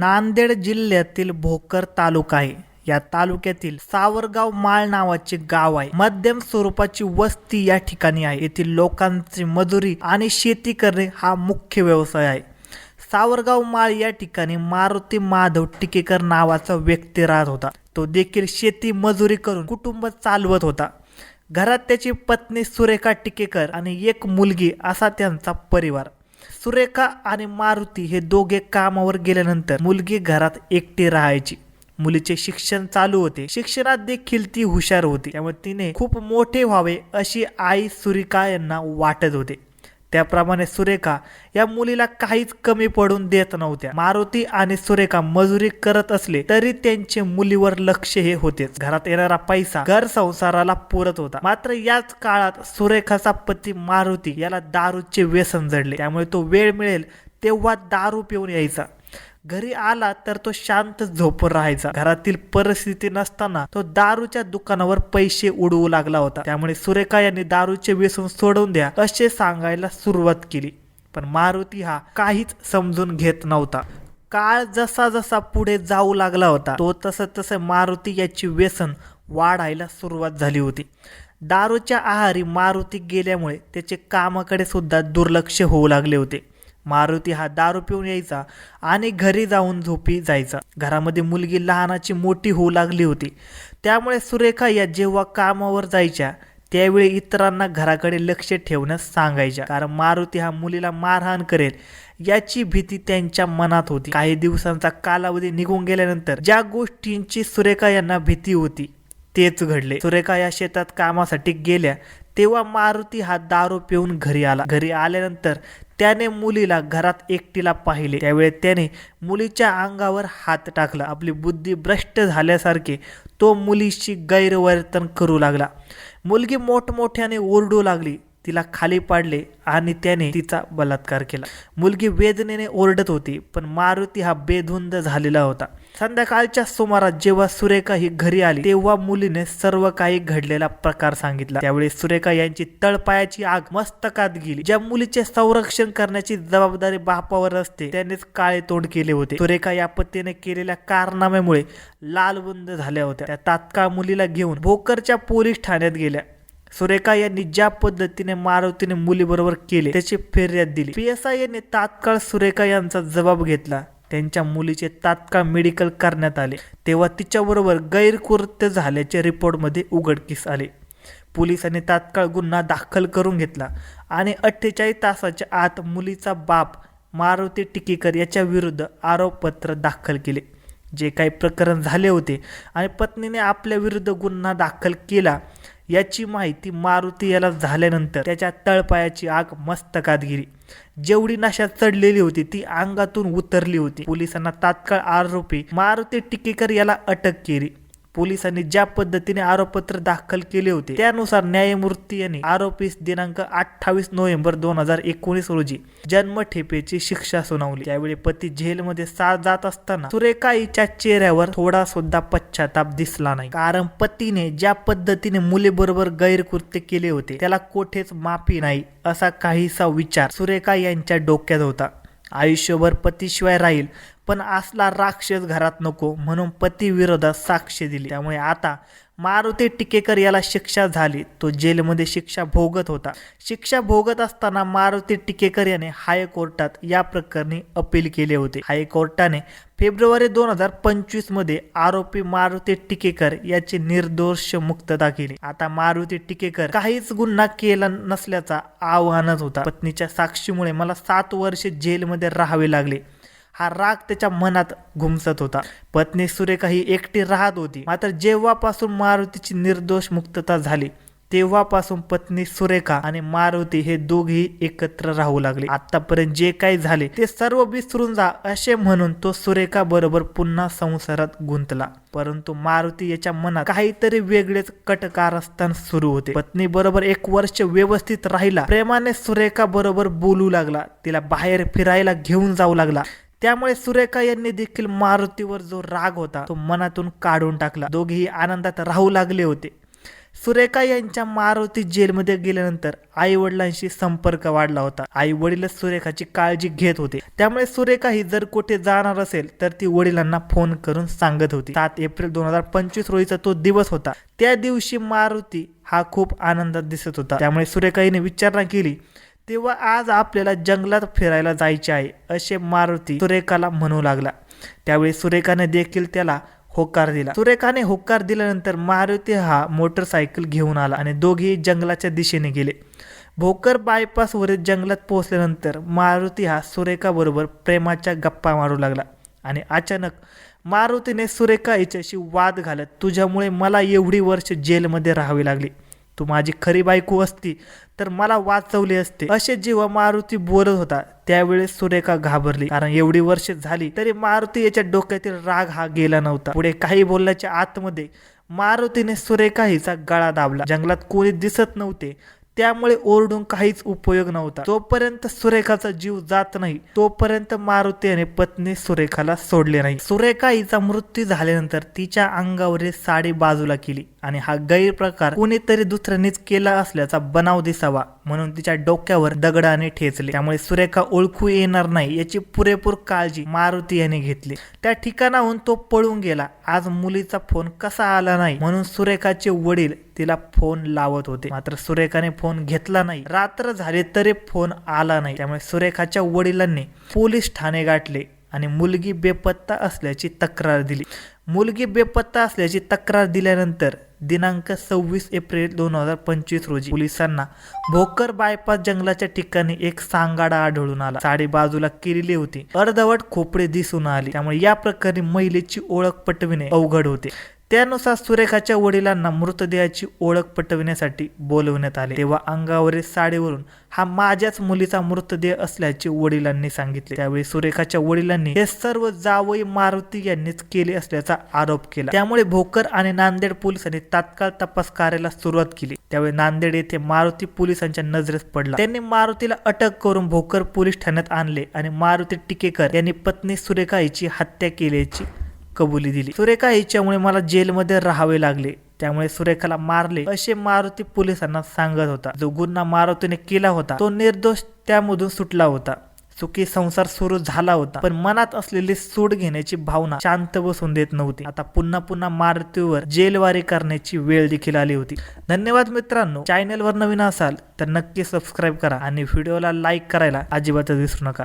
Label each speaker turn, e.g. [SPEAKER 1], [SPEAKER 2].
[SPEAKER 1] नांदेड जिल्ह्यातील भोकर तालुका आहे। या तालुक्यातील सावरगाव माळ नावाचे गाव आहे। मध्यम स्वरूपाची वस्ती या ठिकाणी आहे। येथील लोकांची मजुरी आणि शेती करणे हा मुख्य व्यवसाय आहे। सावरगाव माळ या ठिकाणी मारुती माधव टिकेकर नावाचा व्यक्ती राहत होता। तो देखील शेती मजुरी करून कुटुंब चालवत होता। घरात त्याची पत्नी सुरेखा टिकेकर आणि एक मुलगी असा त्यांचा परिवार। सुरेखा आणि मारुती हे दोघे कामावर गेल्यानंतर मुलगी घरात एकटी राहायची। मुलीचे शिक्षण चालू होते। शिक्षणात देखील ती हुशार होती, त्यामुळे तिने खूप मोठे व्हावे अशी आई सुरेखा यांना वाटत होते। त्याप्रमाणे सुरेखा या मुलीला काहीच कमी पडून देत नव्हत्या। मारुती आणि सुरेखा मजुरी करत असले तरी त्यांचे मुलीवर लक्ष हे होतेच। घरात येणारा पैसा घर संसाराला पुरत होता। मात्र याच काळात सुरेखाचा पती मारुती याला दारूचे व्यसन जडले, त्यामुळे तो वेळ मिळेल तेव्हा दारू पिऊन यायचा। घरी आला तर तो शांत झोपून राहायचा। घरातील परिस्थिती नसताना तो दारूच्या दुकानावर पैसे उडवू लागला होता। त्यामुळे सुरेखा यांनी दारूचे व्यसन सोडून द्या असे सांगायला सुरुवात केली, पण मारुती हा काहीच समजून घेत नव्हता। काळ जसा जसा पुढे जाऊ लागला होता तो तसं मारुती याची व्यसन वाढायला सुरुवात झाली होती। दारूच्या आहारी मारुती गेल्यामुळे त्याचे कामाकडे सुद्धा दुर्लक्ष होऊ लागले होते। मारुती हा दारू पिऊन यायचा आणि घरी जाऊन झोपी जायचा। घरामध्ये मुलगी लहानाची मोठी होऊ लागली होती, त्यामुळे सुरेखा या जेव्हा कामावर जायच्या त्यावेळी इतरांना घराकडे लक्ष ठेवण्यास सांगायच्या, कारण मारुती हा मुलीला मारहाण करेल याची भीती त्यांच्या मनात होती। काही दिवसांचा कालावधी निघून गेल्यानंतर ज्या गोष्टींची सुरेखा यांना भीती होती तेच घडले। सुरेखा या शेतात कामासाठी गेल्या तेव्हा मारुती हा दारू पिऊन घरी आला। घरी आल्यानंतर त्याने मुलीला घरात एकटीला पाहिले, त्यावेळी त्याने मुलीच्या अंगावर हात टाकला। आपली बुद्धी भ्रष्ट झाल्यासारखे तो मुलीशी गैरवर्तन करू लागला। मुलगी मोठमोठ्याने ओरडू लागली, तिला खाली पाडले आणि त्याने तिचा बलात्कार केला। मुलगी वेदनेने ओरडत होती, पण मारुती हा बेधुंद झालेला होता। संध्याकाळच्या सुमारास जेव्हा सुरेखा ही घरी आली तेव्हा मुलीने सर्व काही घडलेला प्रकार सांगितला। त्यावेळी सुरेखा यांची तळपायाची आग मस्तकात गेली। ज्या मुलीचे संरक्षण करण्याची जबाबदारी बापावर असते त्यानेच काळे तोंड केले होते। सुरेखा या पतीने केलेल्या कारनाम्यामुळे लालबुंद झाल्या होत्या। त्या तात्काळ मुलीला घेऊन भोकरच्या पोलीस ठाण्यात गेल्या। सुरेखा यांनी ज्या पद्धतीने मारुतीने मुलीबरोबर केले त्याची फिर्याद दिली। PSI यांनी तात्काळ सुरेखा यांचा जबाब घेतला। त्यांच्या मुलीचे तात्काळ मेडिकल करण्यात आले तेव्हा तिच्याबरोबर गैरकृत्य झाल्याचे रिपोर्टमध्ये उघडकीस आले। पोलिसांनी तात्काळ गुन्हा दाखल करून घेतला आणि 48 तासाच्या आत मुलीचा बाप मारुती टिकेकर याच्या विरुद्ध आरोपपत्र दाखल केले। जे काही प्रकरण झाले होते आणि पत्नीने आपल्या विरुद्ध गुन्हा दाखल केला याची माहिती मारुती याला झाल्यानंतर त्याच्या तळपायाची आग मस्तकात गेली। जेवढी नशा चढलेली होती ती अंगातून उतरली होती। पोलिसांना तात्काळ आरोपी मारुती टिकेकर याला अटक केली। पोलिसांनी ज्या पद्धतीने आरोपपत्र दाखल केले होते त्यानुसार न्यायमूर्ती यांनी आरोपीस दिनांक 28 नोव्हेंबर 2019 रोजी जन्मठेपेची शिक्षा सुनावली। त्यावेळी पती जेलमध्ये जात असताना सुरेखा हिच्या चेहऱ्यावर थोडा सुद्धा पश्चाताप दिसला नाही, कारण पतीने ज्या पद्धतीने मुलीबरोबर गैरकृत्य केले होते त्याला कोठेच माफी नाही असा काहीसा विचार सुरेखा यांच्या डोक्यात होता। आयुष्यभर पतीशिवाय राहील पण असला राक्षस घरात नको म्हणून पती विरोधात साक्ष दिली। त्यामुळे आता मारुती टिकेकर याला शिक्षा झाली। तो जेलमध्ये शिक्षा भोगत होता। शिक्षा भोगत असताना मारुती टिकेकर याने हायकोर्टात या प्रकरणी अपील केले होते। हायकोर्टाने फेब्रुवारी 2025 मध्ये आरोपी मारुती टिकेकर याची निर्दोष मुक्तता केली। आता मारुती टिकेकर काहीच गुन्हा केला नसल्याचा आव्हानच होता। पत्नीच्या साक्षीमुळे मला 7 वर्षे जेलमध्ये राहावे लागले हा राग त्याच्या मनात घुमसत होता। पत्नी सुरेखा ही एकटी राहत होती, मात्र जेव्हापासून मारुतीची निर्दोष मुक्तता झाली तेव्हापासून पत्नी सुरेखा आणि मारुती हे दोघेही एकत्र राहू लागले। आतापर्यंत जे काही झाले ते सर्व विसरून जा असे म्हणून तो सुरेखा बरोबर पुन्हा संसारात गुंतला। परंतु मारुती याच्या मनात काहीतरी वेगळेच कटकारस्थान सुरू होते। पत्नी बरोबर 1 वर्ष व्यवस्थित राहिला, प्रेमाने सुरेखा बरोबर बोलू लागला, तिला बाहेर फिरायला घेऊन जाऊ लागला। त्यामुळे सुरेखा यांनी देखील मारुतीवर जो राग होता तो मनातून काढून टाकला। दोघेही आनंदात राहू लागले होते। सुरेखा यांच्या मारुती जेलमध्ये गेल्यानंतर आई वडिलांशी संपर्क वाढला होता. आई वडीलच सुरेखाची काळजी घेत होते. त्यामुळे सुरेखा ही जर कुठे जाणार असेल तर ती वडिलांना फोन करून सांगत होती. 7 एप्रिल 2025 रोजीचा तो दिवस होता. त्या दिवशी मारुती हा खूप आनंदात दिसत होता. त्यामुळे सुरेखा हिने विचारणा केली तेव्हा आज आपल्याला जंगलात फिरायला जायचे आहे असे मारुती सुरेखाला म्हणू लागला. त्यावेळी सुरेखाने देखील त्याला होकार दिला. सुरेखाने होकार दिल्यानंतर मारुती हा मोटरसायकल घेऊन आला आणि दोघेही जंगलाच्या दिशेने गेले. भोकर बायपासवरील जंगलात पोहोचल्यानंतर मारुती हा सुरेखा बरोबर प्रेमाच्या गप्पा मारू लागला आणि अचानक मारुतीने सुरेखा हिच्याशी वाद घालत तुझ्यामुळे मला एवढी वर्ष जेलमध्ये राहावी लागली. तू माझी खरी बायको असती तर मला वाचवले असते असे जेव्हा मारुती बोलत होता त्यावेळेस सुरेखा घाबरली. कारण एवढी वर्ष झाली तरी मारुती याच्या डोक्यातील राग हा गेला नव्हता. पुढे काही बोलण्याच्या आतमध्ये मारुतीने सुरेखा हिचा गळा दाबला. जंगलात कोणी दिसत नव्हते त्यामुळे ओरडून काहीच उपयोग नव्हता. जोपर्यंत सुरेखाचा जीव जात नाही तोपर्यंत मारुती आणि पत्नी सुरेखाला सोडले नाही. सुरेखा हिचा मृत्यू झाल्यानंतर तिच्या अंगावरील साडी बाजूला केली आणि हा गैरप्रकार कोणीतरी दुसऱ्यानेच केला असल्याचा बनाव दिसावा म्हणून तिच्या डोक्यावर दगडाने ठेचले. त्यामुळे सुरेखा ओळखू येणार नाही याची पुरेपूर काळजी मारुती याने घेतली. त्या ठिकाणाहून तो पळून गेला. आज मुलीचा फोन कसा आला नाही म्हणून सुरेखाचे वडील तिला फोन लावत होते, मात्र सुरेखाने फोन घेतला नाही. रात्र झाली तरी फोन आला नाही. त्यामुळे सुरेखाच्या वडिलांनी पोलीस ठाणे गाठले आणि मुलगी बेपत्ता असल्याची तक्रार दिली. मुलगी बेपत्ता असल्याची तक्रार दिल्यानंतर दिनांक 26 एप्रिल 2025 रोजी पोलिसांना भोकर बायपास जंगलाच्या ठिकाणी एक सांगाडा आढळून आला. साडी बाजूला केलेली होती, अर्धवट खोपडे दिसून आली. त्यामुळे या प्रकरणी महिलेची ओळख पटविणे अवघड होते. त्यानुसार सुरेखाच्या वडिलांना मृतदेहाची ओळख पटविण्यासाठी बोलवण्यात आले. तेव्हा अंगावरील साडीवरून हा माझ्याच मुलीचा मृतदेह असल्याचे वडिलांनी सांगितले. त्यावेळी सुरेखाच्या वडिलांनी हे सर्व जावई मारुती यांनीच केले असल्याचा आरोप केला. त्यामुळे भोकर आणि नांदेड पोलिसांनी तात्काळ तपास कार्याला सुरुवात केली. त्यावेळी नांदेड येथे मारुती पोलिसांच्या नजरेस पडला. त्यांनी मारुतीला अटक करून भोकर पोलीस ठाण्यात आणले आणि मारुती टिकेकर यांनी पत्नी सुरेखा हिची हत्या केल्याची कबुली दिली. सुरेखा हिच्यामुळे मला जेलमध्ये राहावे लागले त्यामुळे सुरेखाला मारले असे मारुती पोलिसांना सांगत होता. जो गुन्हा मारुतीने केला होता तो निर्दोष त्यामधून सुटला होता. सुखी संसार सुरू झाला होता, पण मनात असलेली सूड घेण्याची भावना शांत बसून देत नव्हती. आता पुन्हा पुन्हा मारुतीवर जेलवारी करण्याची वेळ देखील आली होती. धन्यवाद मित्रांनो. चॅनलवर नवीन असाल तर नक्की सबस्क्राईब करा आणि व्हिडिओला लाईक करायला अजिबातच विसरू नका.